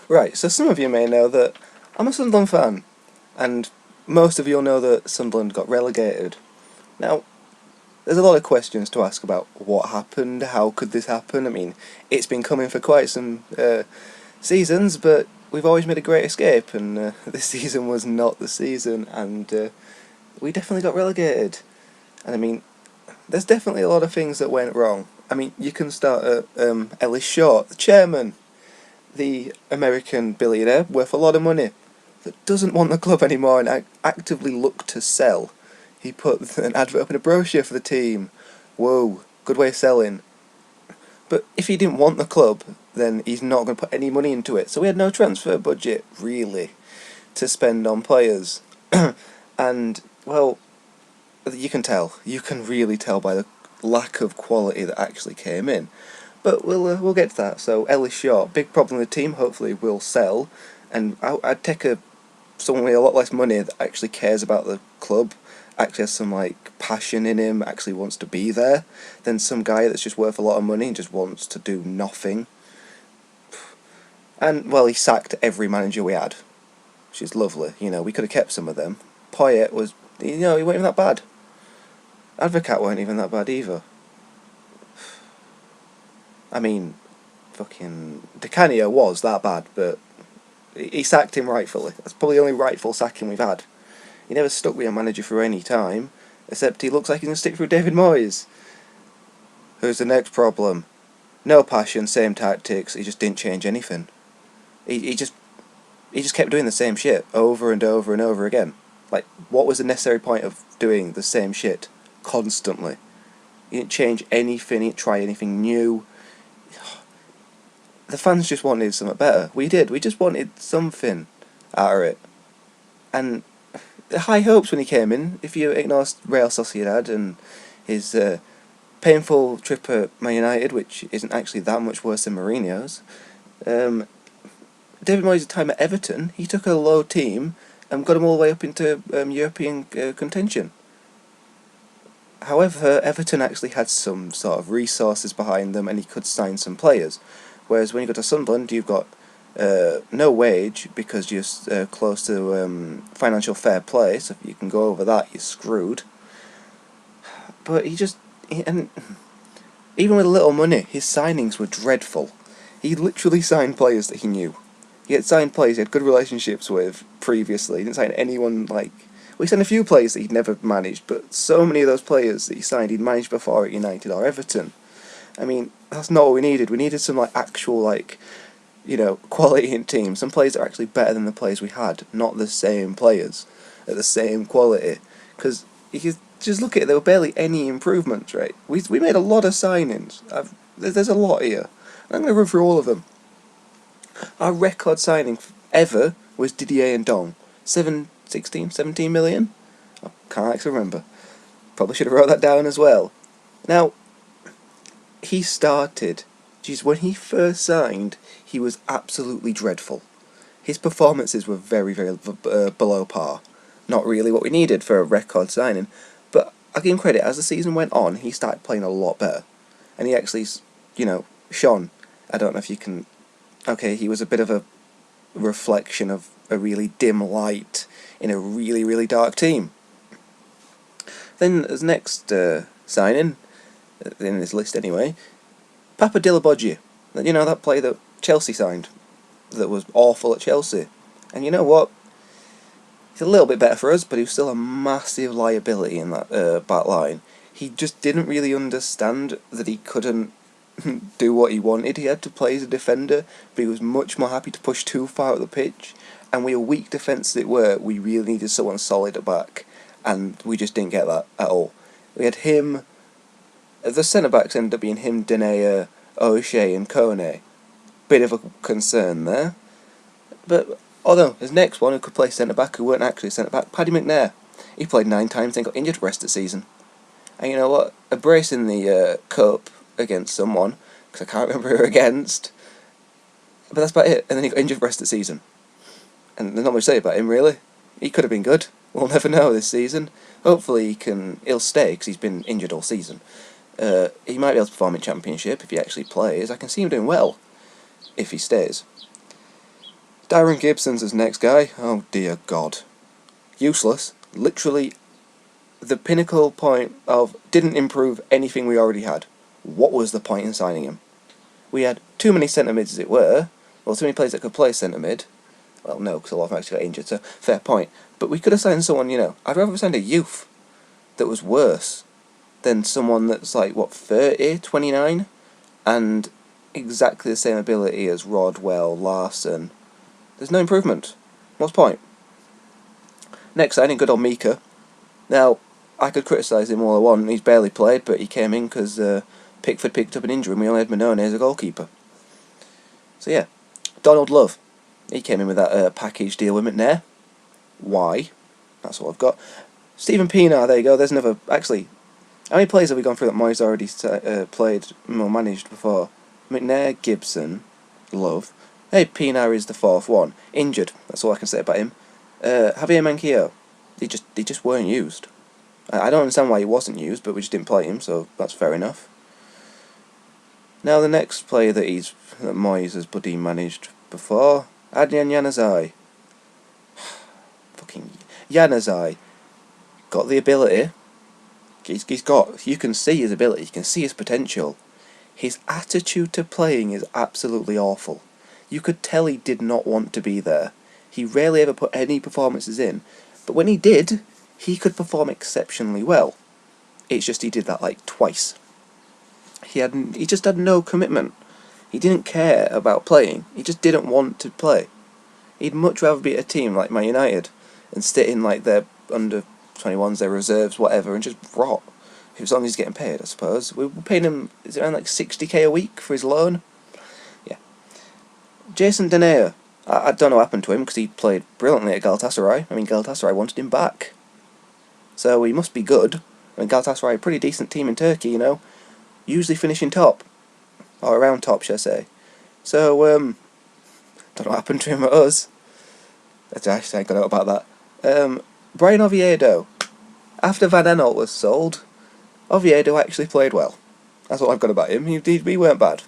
Right, so some of you may know that I'm a Sunderland fan, and most of you will know that Sunderland got relegated. Now, there's a lot of questions to ask about what happened, how could this happen. I mean, it's been coming for quite some seasons, but we've always made a great escape, and this season was not the season, and we definitely got relegated. And I mean, there's definitely a lot of things that went wrong. I mean, you can start at Ellis Short, the chairman, the American billionaire worth a lot of money, that doesn't want the club anymore and actively looked to sell. He put an advert up in a brochure for the team. Whoa, good way of selling. But if he didn't want the club, then he's not going to put any money into it. So we had no transfer budget, really, to spend on players. And, well, you can tell. You can really tell by the lack of quality that actually came in. But we'll get to that. So Ellis Short, big problem with the team. Hopefully will sell, and I'd take someone with a lot less money that actually cares about the club, actually has some passion in him, actually wants to be there, than some guy that's just worth a lot of money and just wants to do nothing. And well, he sacked every manager we had, which is lovely. We could have kept some of them. Poyet was, he wasn't even that bad. Advocat weren't even that bad either. I mean, fucking Di Canio was that bad, but he sacked him rightfully. That's probably the only rightful sacking we've had. He never stuck with a manager for any time, except he looks like he's going to stick through David Moyes. Who's the next problem? No passion, same tactics, he just didn't change anything. He just kept doing the same shit over and over and over again. What was the necessary point of doing the same shit constantly? He didn't change anything, he didn't try anything new. The fans just wanted something better. We did. We just wanted something out of it. And the high hopes when he came in, if you ignore Real Sociedad and his painful trip at Man United, which isn't actually that much worse than Mourinho's, David Moyes' time at Everton, he took a low team and got them all the way up into European contention. However, Everton actually had some sort of resources behind them and he could sign some players. Whereas when you go to Sunderland, you've got no wage because you're close to financial fair play, so if you can go over that, you're screwed. But and even with a little money, his signings were dreadful. He literally signed players that he knew. He had signed players he had good relationships with previously. He didn't sign anyone he signed a few players that he'd never managed, but so many of those players that he signed he'd managed before at United or Everton. I mean, that's not what we needed. We needed some actual quality in teams. Some players that are actually better than the players we had, not the same players at the same quality. Because you could just look at it, there were barely any improvements, right? We made a lot of signings. There's a lot here. I'm going to run through all of them. Our record signing ever was Didier Ndong. 17 million? I can't actually remember. Probably should have wrote that down as well. Now, he started, when he first signed, he was absolutely dreadful. His performances were very, very below par. Not really what we needed for a record signing, but I give him credit, as the season went on, he started playing a lot better. And he actually, shone. I don't know if you can... Okay, he was a bit of a reflection of a really dim light in a really, really dark team. Then, as next signing, in this list anyway, Papa Dillabodji. That player that Chelsea signed, that was awful at Chelsea. And you know what? He's a little bit better for us, but he was still a massive liability in that back line. He just didn't really understand that he couldn't do what he wanted. He had to play as a defender, but he was much more happy to push too far up the pitch. And we were weak defence as it were. We really needed someone solid at back, and we just didn't get that at all. We had him. The centre-backs ended up being him, Denayer, O'Shea and Kone. Bit of a concern there. But although his next one who could play centre-back, who weren't actually centre-back, Paddy McNair. He played 9 times and got injured the rest of the season. And you know what? A brace in the cup against someone, because I can't remember who against. But that's about it. And then he got injured the rest of the season. And there's not much to say about him, really. He could have been good. We'll never know this season. Hopefully he'll stay, because he's been injured all season. He might be able to perform in Championship if he actually plays. I can see him doing well if he stays. Darren Gibson's his next guy. Oh dear God. Useless. Literally the pinnacle point of didn't improve anything we already had. What was the point in signing him? We had too many centre mids as it were, or too many players that could play centre mid. Well, no, because a lot of them actually got injured, so fair point. But we could have signed someone, I'd rather have signed a youth that was worse than someone that's like, 30, 29, and exactly the same ability as Rodwell, Larson. There's no improvement. What's the point? Next signing, good old Mika. Now, I could criticise him all I want. He's barely played, but he came in because Pickford picked up an injury and we only had Manone as a goalkeeper. So yeah, Donald Love. He came in with that package deal with McNair. Why? That's what I've got. Stephen Pienaar, there you go. There's another... Actually, how many players have we gone through that Moyes already played or managed before? McNair, Gibson, Love. Hey, Pienaar is the fourth one. Injured. That's all I can say about him. Javier Manquillo. They just weren't used. I don't understand why he wasn't used, but we just didn't play him, so that's fair enough. Now the next player that Moyes has bloody managed before, Adnan Januzaj. Fucking Januzaj. Got the ability. You can see his ability, you can see his potential. His attitude to playing is absolutely awful. You could tell he did not want to be there. He rarely ever put any performances in, but when he did, he could perform exceptionally well. It's just he did that like twice. He just had no commitment. He didn't care about playing. He just didn't want to play. He'd much rather be at a team like Man United and sit in like their under 21s, their reserves, whatever, and just rot. As long as he's getting paid, I suppose. We're paying him, is it around like 60k a week for his loan? Yeah. Jason Denayer. I don't know what happened to him because he played brilliantly at Galatasaray. I mean, Galatasaray wanted him back. So he must be good. I mean, Galatasaray, a pretty decent team in Turkey, usually finishing top. Or around top, shall I say. So, don't know what happened to him at us. Actually, I got out about that. Brian Oviedo. After Van Aanholt was sold, Oviedo actually played well. That's what I've got about him. He weren't bad.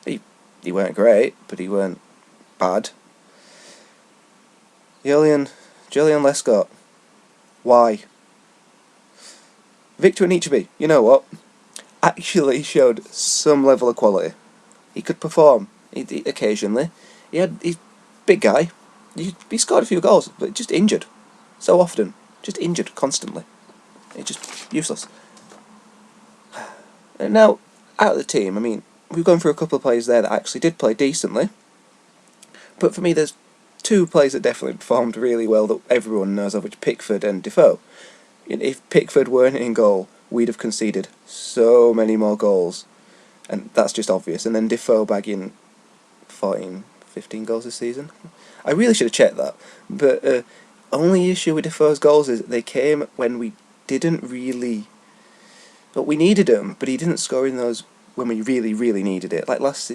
He weren't great, but he weren't bad. Julian Lescott. Why? Victor Anichebe, you know what? Actually showed some level of quality. He could perform occasionally. He's big guy. He scored a few goals, but just injured so often. Just injured constantly. It's just useless. And now, out of the team, I mean, we've gone through a couple of players there that actually did play decently. But for me, there's two players that definitely performed really well that everyone knows of, which Pickford and Defoe. If Pickford weren't in goal, we'd have conceded so many more goals. And that's just obvious. And then Defoe bagging 15 goals this season. I really should have checked that. But only issue with Defoe's goals is they came when we didn't really... But we needed them, but he didn't score in those when we really, really needed it. Like last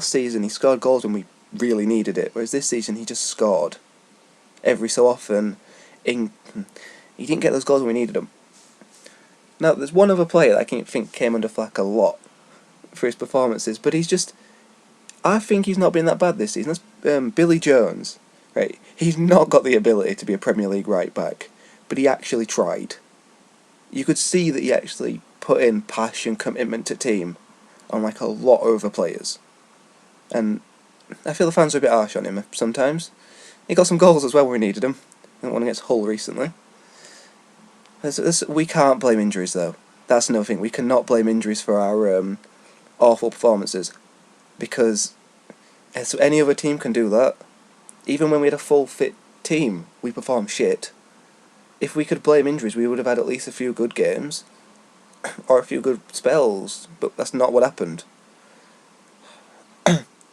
season, he scored goals when we really needed it. Whereas this season, he just scored every so often. He didn't get those goals when we needed them. Now, there's one other player that I think came under flack a lot for his performances, but I think he's not been that bad this season. That's Billy Jones. Right? He's not got the ability to be a Premier League right back, but he actually tried. You could see that he actually put in passion, commitment to team on like a lot of other players. And I feel the fans are a bit harsh on him sometimes. He got some goals as well when we needed him. I one against Hull recently. We can't blame injuries though. That's another thing. We cannot blame injuries for our awful performances, because as any other team can do that. Even when we had a full fit team, we performed shit. If we could blame injuries, we would have had at least a few good games or a few good spells, but that's not what happened.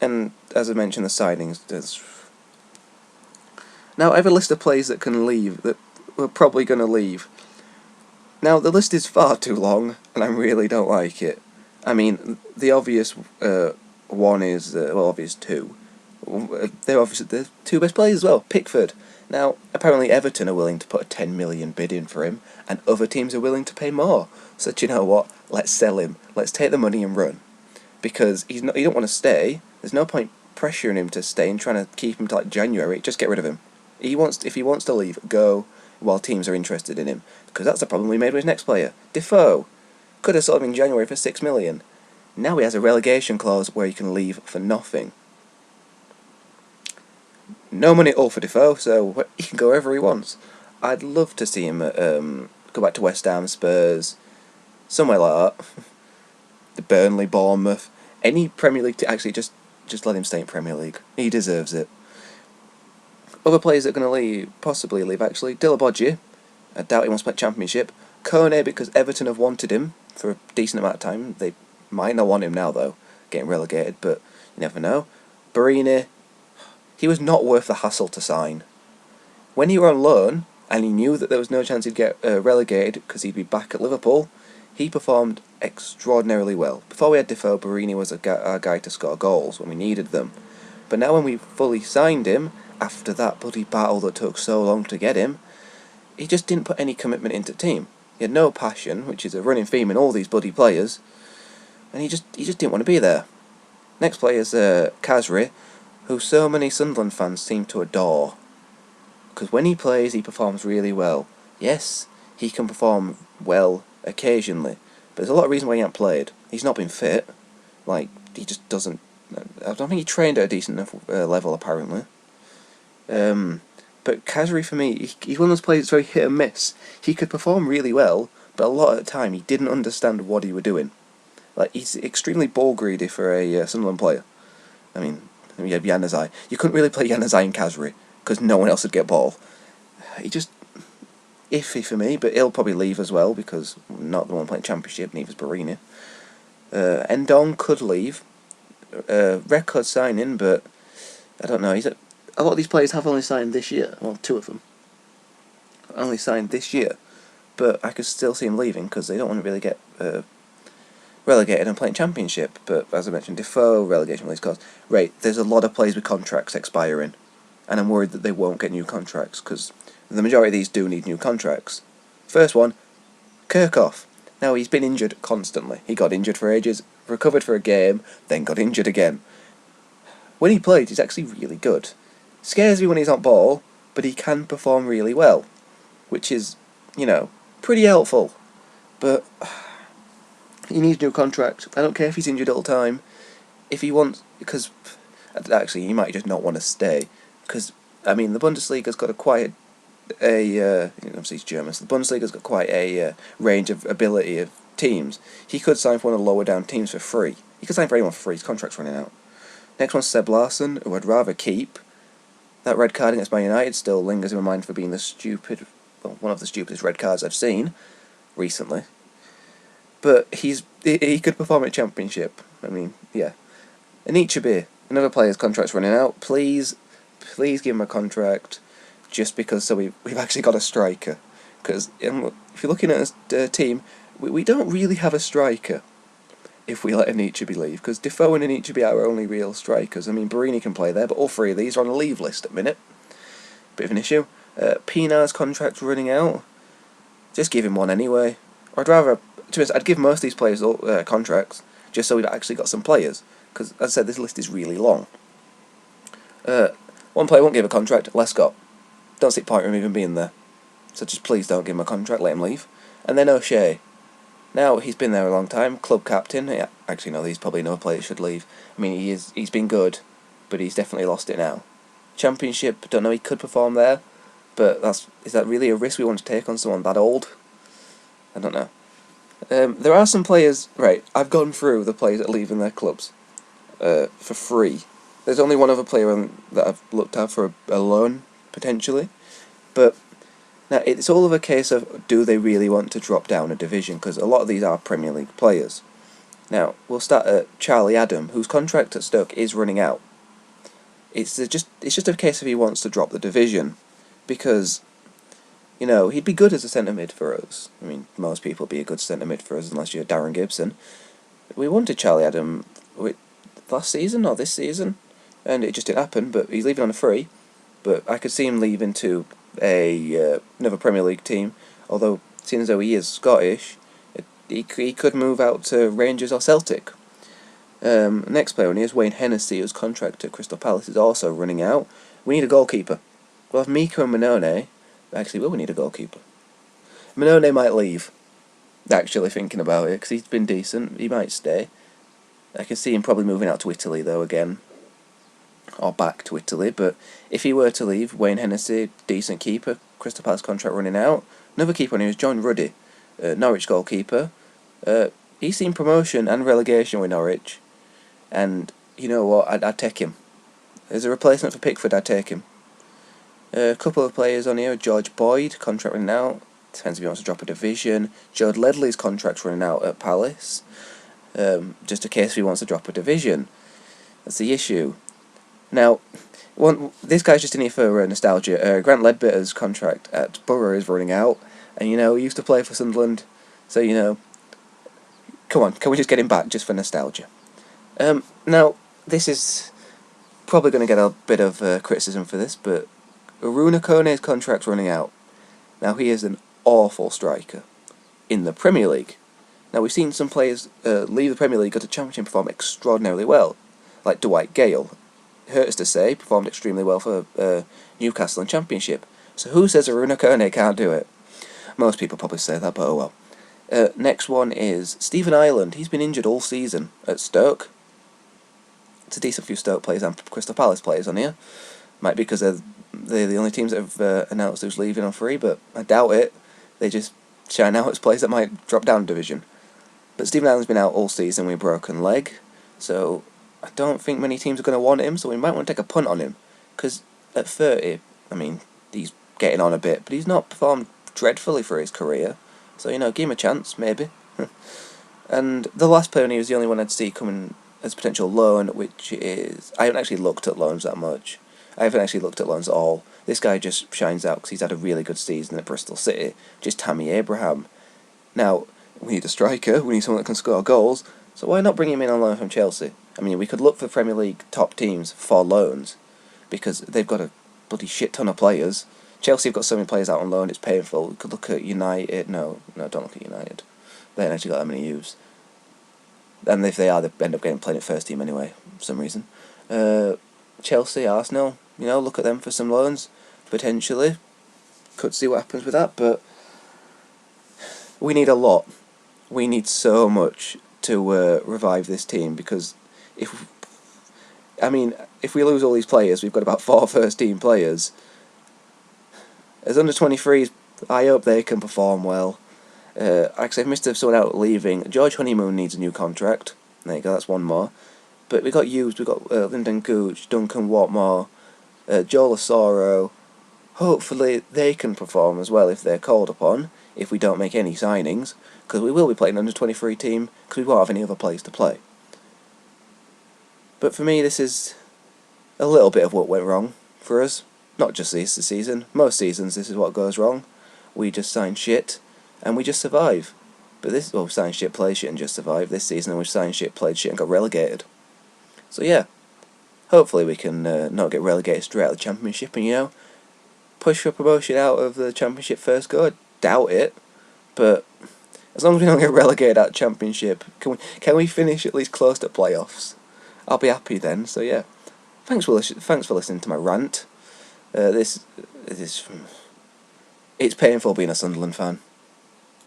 And as I mentioned, the signings. Now I have a list of players that can leave, that we're probably going to leave. Now the list is far too long, and I really don't like it. I mean, the obvious one is, obvious two. They're obviously the two best players as well. Pickford. Now, apparently Everton are willing to put a 10 million bid in for him, and other teams are willing to pay more. So, do you know what? Let's sell him. Let's take the money and run. Because you don't want to stay. There's no point pressuring him to stay and trying to keep him to like January. Just get rid of him. If he wants to leave, go while teams are interested in him. Because that's the problem we made with his next player, Defoe. Could have sold him in January for $6 million. Now he has a relegation clause where he can leave for nothing. No money at all for Defoe, so he can go wherever he wants. I'd love to see him go back to West Ham, Spurs, somewhere like that. The Burnley, Bournemouth, any Premier League. Actually, just let him stay in Premier League. He deserves it. Other players that are going to possibly leave. Actually, Dillabodji. I doubt he wants to play Championship. Kone, because Everton have wanted him for a decent amount of time. They might not want him now though, getting relegated, but you never know. Barini, he was not worth the hassle to sign. When he were on loan, and he knew that there was no chance he'd get relegated because he'd be back at Liverpool, he performed extraordinarily well. Before we had Defoe, Barini was our guy to score goals when we needed them. But now when we fully signed him, after that bloody battle that took so long to get him, he just didn't put any commitment into the team. He had no passion, which is a running theme in all these bloody players, and he just didn't want to be there. Next player is Kasri, who so many Sunderland fans seem to adore. Because when he plays, he performs really well. Yes, he can perform well occasionally, but there's a lot of reason why he hasn't played. He's not been fit. Like, he just doesn't... I don't think he trained at a decent enough level, apparently. But Kasri, for me, he's one of those players that's very hit and miss. He could perform really well, but a lot of the time he didn't understand what he was doing. Like, he's extremely ball greedy for a Sunderland player. I mean, you had Januzaj. You couldn't really play Januzaj and Kasri, because no one else would get ball. He just... iffy for me, but he'll probably leave as well, because I'm not the one playing Championship, neither's Barini. Endon could leave. Record signing, but I don't know. A lot of these players have only signed this year. Well, two of them only signed this year, but I could still see him leaving because they don't want to really get relegated and playing Championship. But as I mentioned, Defoe, relegation release clause. Right, there's a lot of players with contracts expiring, and I'm worried that they won't get new contracts because the majority of these do need new contracts. First one, Kirchhoff. Now, he's been injured constantly. He got injured for ages, recovered for a game, then got injured again. When he played, he's actually really good. Scares me when he's on ball, but he can perform really well, which is, you know, pretty helpful. But he needs a new contract. I don't care if he's injured all the time. If he wants, because actually he might just not want to stay, because I mean the Bundesliga's got obviously it's German, so the Bundesliga's got quite a range of ability of teams. He could sign for one of the lower down teams for free. He could sign for anyone for free. His contract's running out. Next one's Seb Larsson, who I'd rather keep. That red card against Man United still lingers in my mind for being one of the stupidest red cards I've seen recently. But he could perform at Championship. I mean, yeah. Anichebe, another player's contract's running out. Please give him a contract, just because so we've actually got a striker. Because if you're looking at a team, we don't really have a striker if we let Anichebe leave, because Defoe and Anichebe are our only real strikers. I mean, Barini can play there, but all three of these are on a leave list at the minute. Bit of an issue. Pinar's contract's running out. Just give him one anyway. Or I'd give most of these players contracts, just so we've actually got some players. Because, as I said, this list is really long. One player won't give a contract, Lescott. Don't see the point of him even being there. So just please don't give him a contract, let him leave. And then O'Shea. Now, he's been there a long time, club captain. Yeah, actually, no, he's probably another player that should leave. I mean, he's been good, but he's definitely lost it now. Championship, don't know, he could perform there, but is that really a risk we want to take on someone that old? I don't know. There are some players, right, I've gone through the players that are leaving their clubs for free. There's only one other player that I've looked at for a loan, potentially, but now, it's all of a case of, do they really want to drop down a division? Because a lot of these are Premier League players. Now, we'll start at Charlie Adam, whose contract at Stoke is running out. It's just a case of he wants to drop the division. Because, you know, he'd be good as a centre mid for us. I mean, most people would be a good centre mid for us, unless you're Darren Gibson. We wanted Charlie Adam last season, or this season, and it just didn't happen, but he's leaving on a free. But I could see him leaving to another Premier League team, although since though he is Scottish, he could move out to Rangers or Celtic. Next player on here is Wayne Hennessy, whose contract at Crystal Palace is also running out. We need a goalkeeper. We'll have Mika and Manone. Actually, will we need a goalkeeper? Manone might leave. Actually thinking about it, because he's been decent. He might stay. I can see him probably moving out to Italy, though, again. Or back to Italy. But if he were to leave, Wayne Hennessy, decent keeper. Crystal Palace contract running out. Another keeper on here is John Ruddy, Norwich goalkeeper. He's seen promotion and relegation with Norwich. And you know what? I'd take him. As a replacement for Pickford, I'd take him. A couple of players on here. George Boyd, contract running out. Depends if he wants to drop a division. Jode Ledley's contract's running out at Palace. Just in case if he wants to drop a division. That's the issue. Now, this guy's just in here for nostalgia. Grant Ledbetter's contract at Borough is running out. And, he used to play for Sunderland. So, come on, can we just get him back just for nostalgia? Now, this is probably going to get a bit of criticism for this, but Aruna Kone's contract's running out. Now, he is an awful striker in the Premier League. Now, we've seen some players leave the Premier League, go to Championship and perform extraordinarily well, like Dwight Gale. It hurts to say, performed extremely well for Newcastle in Championship. So who says Aruna Kone can't do it? Most people probably say that, but oh well. Next one is Stephen Ireland. He's been injured all season at Stoke. It's a decent few Stoke players and Crystal Palace players on here. Might be because they're the only teams that have announced who's leaving on free, but I doubt it. They just shine out as players that might drop down a division. But Stephen Ireland's been out all season with a broken leg, so I don't think many teams are going to want him, so we might want to take a punt on him. Because at 30, I mean, he's getting on a bit, but he's not performed dreadfully for his career. So, give him a chance, maybe. And the last player was the only one I'd see coming as potential loan, which is... I haven't actually looked at loans that much. I haven't actually looked at loans at all. This guy just shines out because he's had a really good season at Bristol City. Just Tammy Abraham. Now, we need a striker, we need someone that can score goals, so why not bring him in on loan from Chelsea? I mean, we could look for Premier League top teams for loans, because they've got a bloody shit ton of players. Chelsea have got so many players out on loan, it's painful. We could look at United. No, don't look at United. They haven't actually got that many youths. And if they are, they end up getting playing at first team anyway, for some reason. Chelsea, Arsenal, look at them for some loans, potentially. Could see what happens with that, but we need a lot. We need so much to revive this team, because if we lose all these players, we've got about 4 first-team players. As under-23s, I hope they can perform well. Actually, I've missed someone out leaving. George Honeymoon needs a new contract. There you go, that's one more. But we've got youths, we've got Lyndon Gooch, Duncan Watmore, Joel Asoro. Hopefully they can perform as well if they're called upon, if we don't make any signings, because we will be playing an under-23 team, because we won't have any other place to play. But for me, this is a little bit of what went wrong for us. Not just this season. Most seasons, this is what goes wrong. We just sign shit, and we just survive. But we sign shit, play shit, and just survive. This season, we signed shit, played shit, and got relegated. So yeah, hopefully we can not get relegated straight out of the Championship, and push for promotion out of the Championship first go. I doubt it, but as long as we don't get relegated out of the Championship, can we finish at least close to playoffs? I'll be happy then. So yeah, thanks for listening to my rant. It's painful being a Sunderland fan.